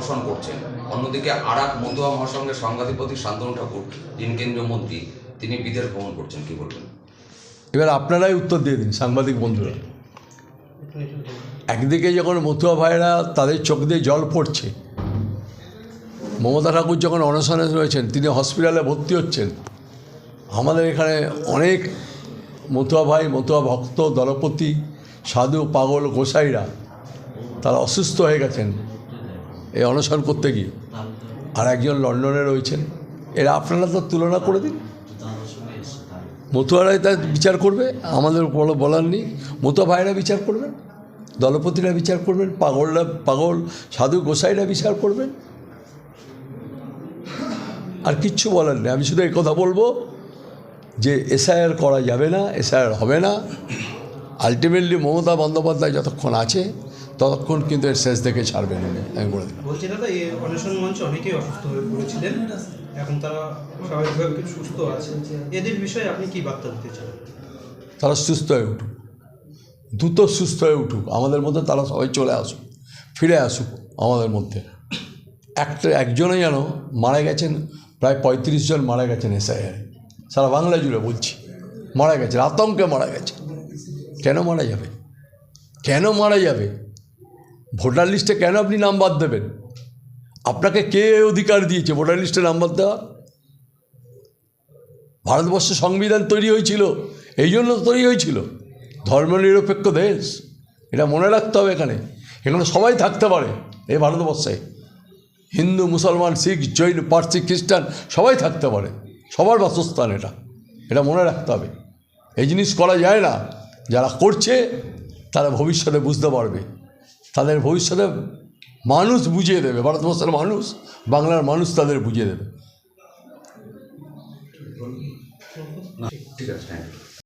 অনশন করছেন, অন্যদিকে আরাক মতুয়া মহাসংঘের সংঘাধিপতি শান্তনু ঠাকুর, যিনি কেন্দ্রীয় মন্ত্রী, তিনি বিদেশ ভ্রমণ করছেন, কি বলবেন? এবার আপনারাই উত্তর দিয়ে দিন সাংবাদিক বন্ধুরা। একদিকে যখন মতুয়া ভাইরা তাদের চোখ দিয়ে জল পড়ছে, মমতা ঠাকুর যখন অনশনে রয়েছেন, তিনি হসপিটালে ভর্তি হচ্ছেন, আমাদের এখানে অনেক মতুয়া ভাই, মতুয়া ভক্ত, দলপতি, সাধু, পাগল, গোসাইরা তারা অসুস্থ হয়ে গেছেন এই অনশন করতে গিয়ে, আর একজন লন্ডনে রয়েছেন। এরা আপনারা তো তুলনা করে দিন। মতুয়ারাই তার বিচার করবে, আমাদের বলার নেই। মতুয়া ভাইরা বিচার করবেন, দলপতিরা বিচার করবেন, পাগল সাধু গোসাইরা বিচার করবেন, আর কিচ্ছু বলার নেই। আমি শুধু এই কথা বলবো যে এসআইআর করা যাবে না, এসআইআর হবে না। আলটিমেটলি মমতা বন্দ্যোপাধ্যায় যতক্ষণ আছে ততক্ষণ কিন্তু এর শেষ দেখে ছাড়বেন উনি, আমি বলে দিলাম। বলছি দাদা, এই অনশন মঞ্চে অনেকেই অসুস্থ হয়ে পড়েছিলেন, এখন তারা স্বাভাবিকভাবে খুব সুস্থ আছে, এদের বিষয়ে আপনি কি বার্তা দিতে চান? তারা সুস্থ হয়ে উঠুক, দ্রুত সুস্থ হয়ে উঠুক, আমাদের মধ্যে তারা সবাই চলে আসুক, ফিরে আসুক আমাদের মধ্যে। একজনই যেন মারা গেছেন, প্রায় 35 জন মারা গেছেন এসআইআর, সারা বাংলা জুড়ে বলছি মারা গেছে, আতঙ্কে মারা গেছে। কেন মারা যাবে? কেন মারা যাবে? ভোটার লিস্টে কেন আপনি নাম বাদ দেবেন? আপনাকে কে অধিকার দিয়েছে ভোটার লিস্টে নাম বাদ দেওয়া? ভারতবর্ষের সংবিধান তৈরি হয়েছিল এই জন্য তৈরি হয়েছিল, ধর্মনিরপেক্ষ দেশ, এটা মনে রাখতে হবে। এখানে সবাই থাকতে পারে এই ভারতবর্ষে, হিন্দু, মুসলমান, শিখ, জৈন, পার্সি, খ্রিস্টান সবাই থাকতে পারে, সবার বাসস্থান এটা মনে রাখতে হবে। এই জিনিস করা যায় না। যারা করছে তারা ভবিষ্যতে বুঝতে পারবে, তাদের ভবিষ্যতে মানুষ বুঝিয়ে দেবে, ভারতবর্ষের মানুষ, বাংলার মানুষ তাদের বুঝিয়ে দেবে। ঠিক আছে, থ্যাংক ইউ।